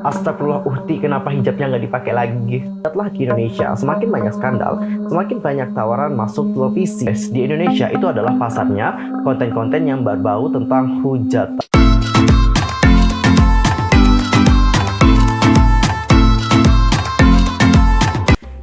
Astagfirullah Uhti, kenapa hijabnya nggak dipakai lagi? Setelah di Indonesia, semakin banyak skandal, semakin banyak tawaran masuk televisi. Di Indonesia itu adalah pasarnya konten-konten yang berbau tentang hujatan.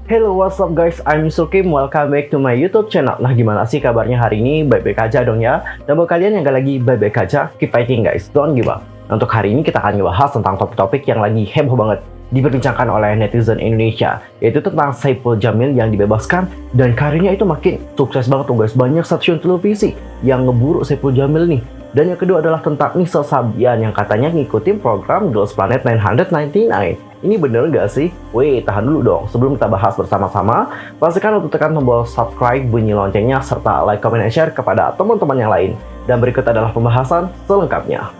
Hello, what's up guys? I'm Yusuf Kim. Welcome back to my YouTube channel. Nah, gimana sih kabarnya hari ini? Baik-baik aja dong ya. Dan buat kalian yang gak lagi baik-baik aja, keep fighting guys. Don't give up. Untuk hari ini kita akan ngebahas tentang topik-topik yang lagi heboh banget diperbincangkan oleh netizen Indonesia, yaitu tentang Saipul Jamil yang dibebaskan dan karirnya itu makin sukses banget tuh guys. Banyak stasiun televisi yang ngeburu Saipul Jamil nih. Dan yang kedua adalah tentang Nisa Sabian yang katanya ngikutin program Girls Planet 999. Ini bener gak sih? Wait, tahan dulu dong. Sebelum kita bahas bersama-sama, pastikan untuk tekan tombol subscribe, bunyi loncengnya, serta like, comment, dan share kepada teman-teman yang lain. Dan berikut adalah pembahasan selengkapnya.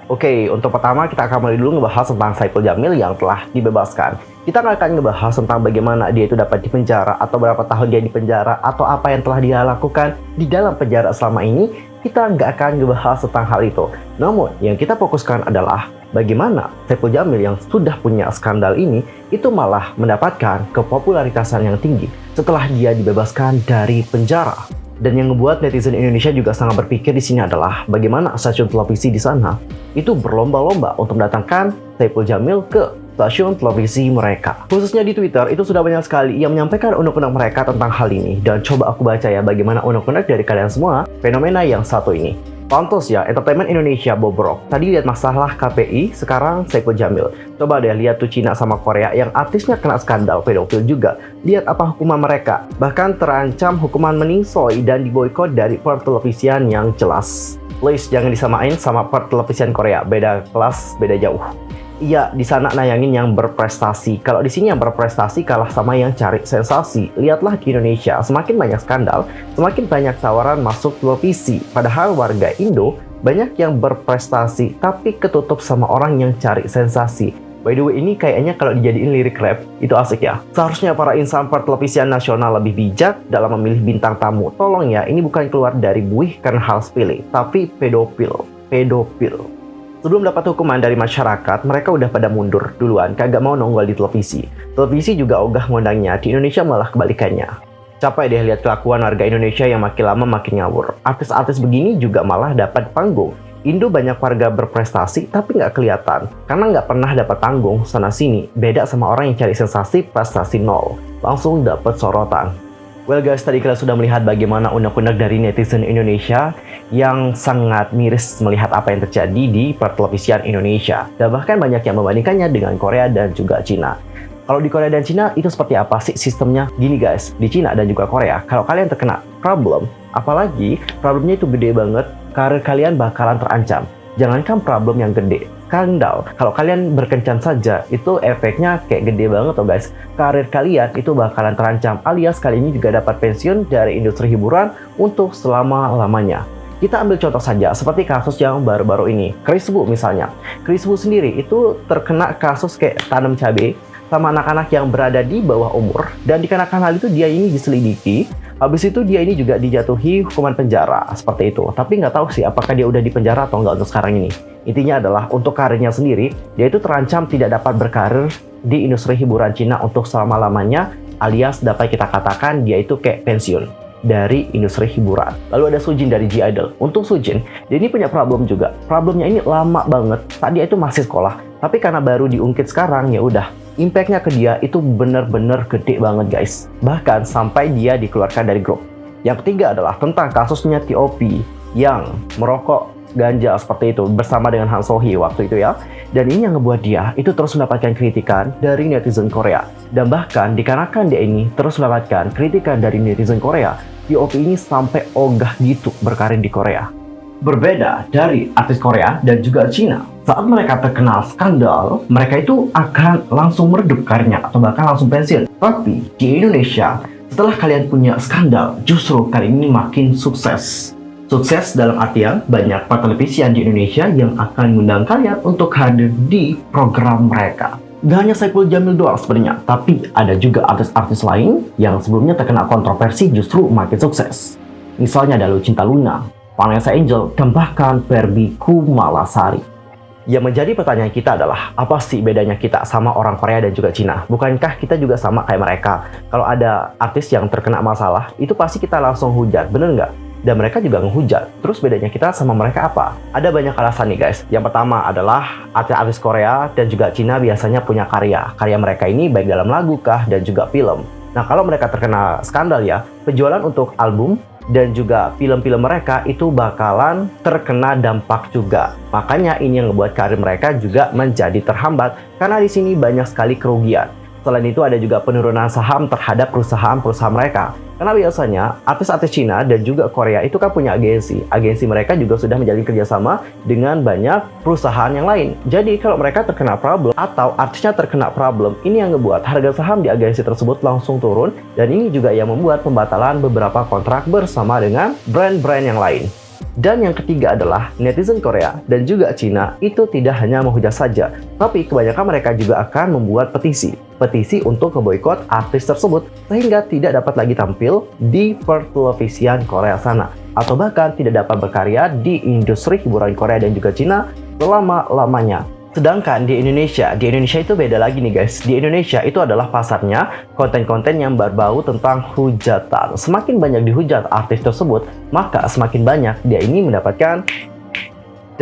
Oke, untuk pertama kita akan mulai dulu ngebahas tentang Saipul Jamil yang telah dibebaskan. Kita nggak akan ngebahas tentang bagaimana dia itu dapat dipenjara, atau berapa tahun dia dipenjara, atau apa yang telah dia lakukan di dalam penjara selama ini. Kita nggak akan ngebahas tentang hal itu. Namun, yang kita fokuskan adalah bagaimana Saipul Jamil yang sudah punya skandal ini, itu malah mendapatkan kepopularitasan yang tinggi setelah dia dibebaskan dari penjara. Dan yang membuat netizen Indonesia juga sangat berpikir di sini adalah bagaimana stasiun televisi di sana itu berlomba-lomba untuk mendatangkan Saipul Jamil ke stasiun televisi mereka. Khususnya di Twitter itu sudah banyak sekali yang menyampaikan unek-unek mereka tentang hal ini. Dan coba aku baca ya bagaimana unek-unek dari kalian semua fenomena yang satu ini. Pantes ya, entertainment Indonesia bobrok. Tadi lihat masalah KPI, sekarang Saipul Jamil. Coba deh lihat tuh Cina sama Korea yang artisnya kena skandal pedofil juga. Lihat apa hukuman mereka. Bahkan terancam hukuman meningsoi dan diboykot dari pertelevisian yang jelas. Please jangan disamain sama pertelevisian Korea. Beda kelas, beda jauh. Iya, di sana nayangin yang berprestasi. Kalau di sini yang berprestasi kalah sama yang cari sensasi. Lihatlah di Indonesia, semakin banyak skandal, semakin banyak tawaran masuk televisi. Padahal warga Indo banyak yang berprestasi, tapi ketutup sama orang yang cari sensasi. By the way, ini kayaknya kalau dijadiin lirik rap, itu asik ya. Seharusnya para insan pertelevisian nasional lebih bijak dalam memilih bintang tamu. Tolong ya, ini bukan keluar dari buih karena hal sepele, tapi pedofil. Sebelum dapat hukuman dari masyarakat, mereka udah pada mundur duluan, kagak mau nongol di televisi. Televisi juga ogah ngundangnya, di Indonesia malah kebalikannya. Capek deh lihat kelakuan warga Indonesia yang makin lama makin ngawur. Artis-artis begini juga malah dapat panggung. Indo banyak warga berprestasi tapi nggak kelihatan, karena nggak pernah dapat panggung sana-sini. Beda sama orang yang cari sensasi prestasi nol, langsung dapat sorotan. Well guys, tadi kita sudah melihat bagaimana unek-unek dari netizen Indonesia yang sangat miris melihat apa yang terjadi di pertelevisian Indonesia. Dan bahkan banyak yang membandingkannya dengan Korea dan juga Cina. Kalau di Korea dan Cina itu seperti apa sih sistemnya? Gini guys, di Cina dan juga Korea, kalau kalian terkena problem, apalagi problemnya itu gede banget, karir kalian bakalan terancam. Jangankan problem yang gede, skandal. Kalau kalian berkencan saja, itu efeknya kayak gede banget tuh guys. Karir kalian itu bakalan terancam, alias kali ini juga dapat pensiun dari industri hiburan untuk selama-lamanya. Kita ambil contoh saja, seperti kasus yang baru-baru ini. Chris Wu misalnya. Chris Wu sendiri itu terkena kasus kayak tanam cabai sama anak-anak yang berada di bawah umur. Dan dikarenakan hal itu dia ini diselidiki. Habis itu dia ini juga dijatuhi hukuman penjara seperti itu. Tapi nggak tahu sih apakah dia udah dipenjara atau nggak untuk sekarang ini. Intinya adalah untuk karirnya sendiri, dia itu terancam tidak dapat berkarir di industri hiburan Cina untuk selama-lamanya, alias dapat kita katakan dia itu kayak pensiun dari industri hiburan. Lalu ada Sujin dari G-Idol. Untuk Sujin, dia ini punya problem juga. Problemnya ini lama banget saat dia itu masih sekolah. Tapi karena baru diungkit sekarang, ya udah. Impact-nya ke dia itu bener-bener gede banget guys. Bahkan sampai dia dikeluarkan dari grup. Yang ketiga adalah tentang kasusnya T.O.P yang merokok ganja seperti itu bersama dengan Han So-hee waktu itu ya. Dan ini yang ngebuat dia itu terus mendapatkan kritikan dari netizen Korea. Dan bahkan dikarenakan dia ini terus mendapatkan kritikan dari netizen Korea, T.O.P ini sampai ogah gitu berkarir di Korea. Berbeda dari artis Korea dan juga Cina, saat mereka terkenal skandal, mereka itu akan langsung meredup karirnya atau bahkan langsung pensiun. Tapi di Indonesia, setelah kalian punya skandal, justru kali ini makin sukses. Sukses dalam artian banyak pertelevisian di Indonesia yang akan mengundang kalian untuk hadir di program mereka. Gak hanya Saipul Jamil doang sebenarnya, tapi ada juga artis-artis lain yang sebelumnya terkena kontroversi justru makin sukses. Misalnya ada Lucinta Luna, Vanessa Angel, dan bahkan Barbie Kumalasari. Yang menjadi pertanyaan kita adalah, apa sih bedanya kita sama orang Korea dan juga Cina? Bukankah kita juga sama kayak mereka? Kalau ada artis yang terkena masalah, itu pasti kita langsung hujat, bener nggak? Dan mereka juga ngehujat. Terus bedanya kita sama mereka apa? Ada banyak alasan nih guys. Yang pertama adalah artis-artis Korea dan juga Cina biasanya punya karya. Karya mereka ini baik dalam lagu kah dan juga film. Nah kalau mereka terkena skandal ya, penjualan untuk album dan juga film-film mereka itu bakalan terkena dampak juga. Makanya ini yang membuat karir mereka juga menjadi terhambat karena di sini banyak sekali kerugian. Selain itu ada juga penurunan saham terhadap perusahaan-perusahaan mereka. Karena biasanya artis-artis Cina dan juga Korea itu kan punya agensi. Agensi mereka juga sudah menjalin kerjasama dengan banyak perusahaan yang lain. Jadi kalau mereka terkena problem atau artisnya terkena problem, ini yang ngebuat harga saham di agensi tersebut langsung turun. Dan ini juga yang membuat pembatalan beberapa kontrak bersama dengan brand-brand yang lain. Dan yang ketiga adalah netizen Korea dan juga Cina itu tidak hanya menghujat saja, tapi kebanyakan mereka juga akan membuat petisi untuk memboikot artis tersebut sehingga tidak dapat lagi tampil di pertelevisian Korea sana atau bahkan tidak dapat berkarya di industri hiburan Korea dan juga Cina selama-lamanya. Sedangkan di Indonesia itu beda lagi nih guys. Di Indonesia itu adalah pasarnya konten-konten yang berbau tentang hujatan. Semakin banyak dihujat artis tersebut, maka semakin banyak dia ini mendapatkan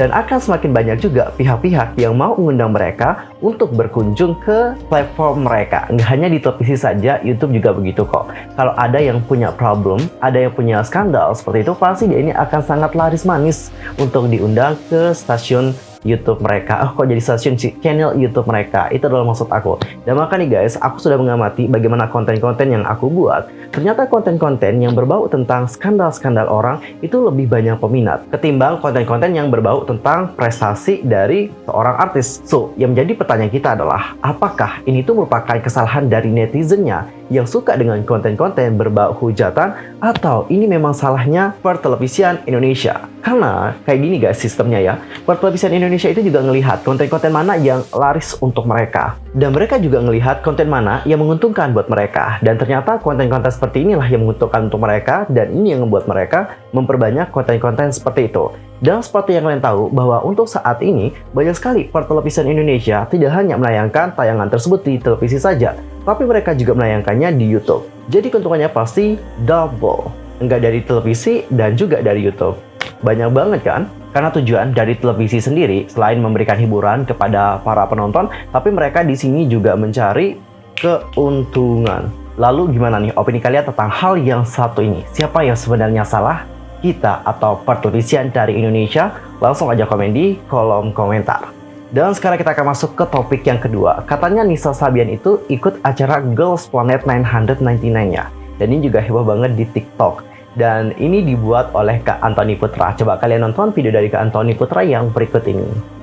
dan akan semakin banyak juga pihak-pihak yang mau mengundang mereka untuk berkunjung ke platform mereka. Nggak hanya di televisi saja, YouTube juga begitu kok. Kalau ada yang punya problem, ada yang punya skandal seperti itu, pasti dia ini akan sangat laris manis untuk diundang ke stasiun YouTube mereka. Kok jadi stasiun sih? Channel YouTube mereka. Itu adalah maksud aku. Dan maka nih guys, aku sudah mengamati bagaimana konten-konten yang aku buat. Ternyata konten-konten yang berbau tentang skandal-skandal orang itu lebih banyak peminat ketimbang konten-konten yang berbau tentang prestasi dari seorang artis. So, yang menjadi pertanyaan kita adalah, apakah ini tuh merupakan kesalahan dari netizennya yang suka dengan konten-konten berbau hujatan, atau ini memang salahnya pertelevisian Indonesia? Karena kayak gini guys sistemnya ya, pertelevisian Indonesia itu juga ngelihat konten-konten mana yang laris untuk mereka, dan mereka juga ngelihat konten mana yang menguntungkan buat mereka. Dan ternyata konten-konten seperti inilah yang menguntungkan untuk mereka, dan ini yang membuat mereka memperbanyak konten-konten seperti itu. Dan seperti yang kalian tahu bahwa untuk saat ini banyak sekali pertelevisian Indonesia tidak hanya menayangkan tayangan tersebut di televisi saja, tapi mereka juga menayangkannya di YouTube. Jadi keuntungannya pasti double, enggak dari televisi dan juga dari YouTube. Banyak banget kan? Karena tujuan dari televisi sendiri selain memberikan hiburan kepada para penonton, tapi mereka di sini juga mencari keuntungan. Lalu gimana nih opini kalian tentang hal yang satu ini? Siapa yang sebenarnya salah? Kita atau pertelevisian dari Indonesia? Langsung aja komen di kolom komentar. Dan sekarang kita akan masuk ke topik yang kedua. Katanya Nisa Sabian itu ikut acara Girls Planet 999 ya. Dan ini juga heboh banget di TikTok. Dan ini dibuat oleh Kak Antoni Putra. Coba kalian nonton video dari Kak Antoni Putra yang berikut ini.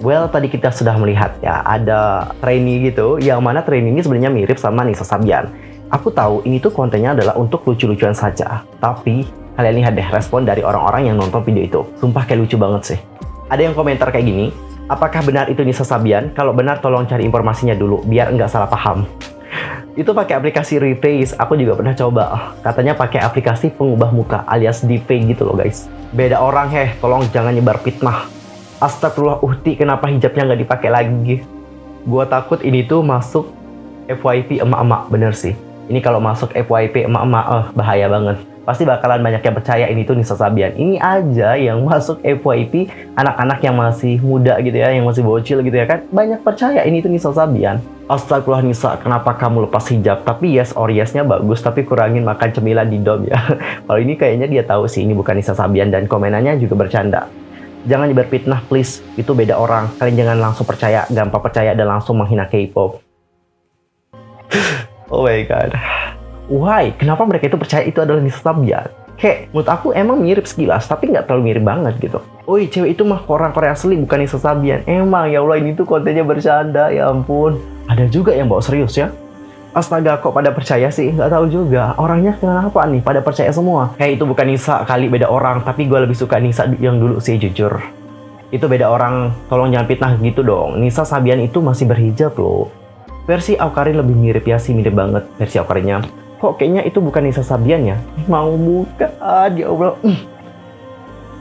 Well, tadi kita sudah melihat ya, ada trainee gitu, yang mana trainee ini sebenarnya mirip sama Nisa Sabian. Aku tahu ini tuh kontennya adalah untuk lucu-lucuan saja, tapi kalian lihat deh respon dari orang-orang yang nonton video itu. Sumpah kayak lucu banget sih. Ada yang komentar kayak gini, apakah benar itu Nisa Sabian? Kalau benar tolong cari informasinya dulu, biar nggak salah paham. Itu pakai aplikasi Reface, aku juga pernah coba. Katanya pakai aplikasi pengubah muka alias deepfake gitu loh guys. Beda orang tolong jangan nyebar fitnah. Astagfirullah Uhti, kenapa hijabnya nggak dipakai lagi? Gua takut ini tuh masuk FYP emak-emak, bener sih. Ini kalau masuk FYP emak-emak, bahaya banget. Pasti bakalan banyak yang percaya ini tuh Nisa Sabian. Ini aja yang masuk FYP anak-anak yang masih muda gitu ya, yang masih bocil gitu ya kan. Banyak percaya ini tuh Nisa Sabian. Astagfirullah Nisa, kenapa kamu lepas hijab? Tapi yes or yes-nya bagus, tapi kurangin makan cemilan di dom ya. Kalau ini kayaknya dia tahu sih ini bukan Nisa Sabian, dan komenannya juga bercanda. Jangan nyebar fitnah please, itu beda orang. Kalian jangan langsung percaya, gampang percaya dan langsung menghina K-pop. Oh my god. Why? Kenapa mereka itu percaya itu adalah Nisa Sabian? Kayak, menurut aku emang mirip sekilas, tapi nggak terlalu mirip banget gitu. Oi, cewek itu mah orang Korea asli, bukan Nisa Sabian. Emang ya Allah, ini tuh kontennya bercanda, ya ampun. Ada juga yang bawa serius ya. Astaga, kok pada percaya sih? Nggak tahu juga. Orangnya kenapa nih? Pada percaya semua. Kayak itu bukan Nisa, kali beda orang. Tapi gue lebih suka Nisa yang dulu sih, jujur. Itu beda orang. Tolong jangan fitnah gitu dong. Nisa Sabian itu masih berhijab loh. Versi Awkarin lebih mirip ya sih, mirip banget versi Awkarinnya. Kok kayaknya itu bukan Nisa Sabian ya? Mau buka, ya Allah.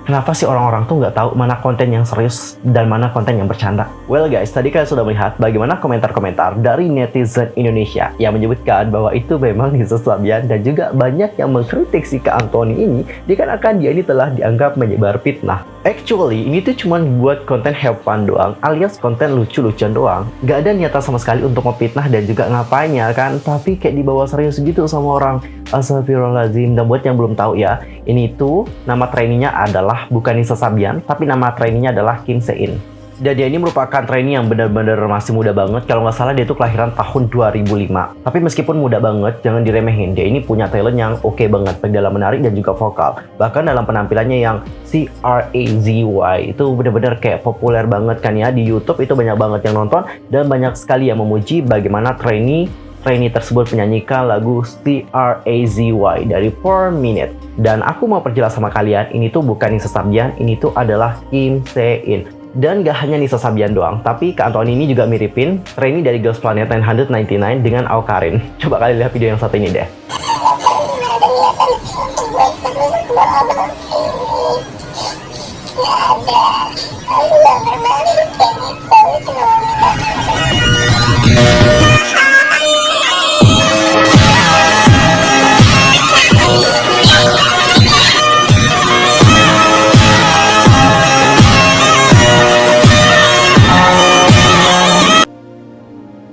Kenapa sih orang-orang tuh nggak tahu mana konten yang serius dan mana konten yang bercanda? Well guys, tadi kalian sudah melihat bagaimana komentar-komentar dari netizen Indonesia yang menyebutkan bahwa itu memang Nisa Sabian, dan juga banyak yang mengkritik si Kak Anthony ini dikarenakan dia ini telah dianggap menyebar fitnah. Actually, ini tuh cuma buat konten have fun doang, alias konten lucu-lucuan doang. Gak ada niatan sama sekali untuk memfitnah dan juga ngapainnya kan, tapi kayak dibawa serius gitu sama orang. Astagfirullahaladzim. Dan buat yang belum tahu ya, ini tuh nama trainee-nya adalah bukan Nisa Sabian, tapi nama trainee-nya adalah Kim Se-in. Dan dia ini merupakan trainee yang benar-benar masih muda banget. Kalau nggak salah dia tuh kelahiran tahun 2005. Tapi meskipun muda banget, jangan diremehin. Dia ini punya talent yang oke banget, baik dalam menari dan juga vokal. Bahkan dalam penampilannya yang CRAZY itu benar-benar kayak populer banget kan ya. Di YouTube itu banyak banget yang nonton, dan banyak sekali yang memuji bagaimana trainee tersebut menyanyikan lagu CRAZY dari 4 Minute. Dan aku mau perjelas sama kalian, ini tuh bukan Nisa Sabian, ini tuh adalah Kim Se-in. Dan gak hanya Nisa Sabian doang, tapi Kak Anthony ini juga miripin trainee dari Girls Planet 999 dengan Awkarin. Coba kalian lihat video yang satu ini deh.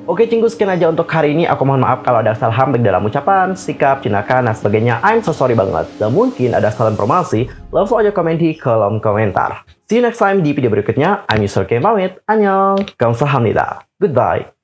Oke cinggu, sekian aja untuk hari ini. Aku mohon maaf kalau ada kesalahan baik dalam ucapan, sikap, tindakan, dan sebagainya. I'm so sorry banget. Dan mungkin ada salah informasi, langsung aja komen di kolom komentar. See you next time di video berikutnya. I'm Mr. K. pamit. Annyeong. Kamsahamnida. Goodbye.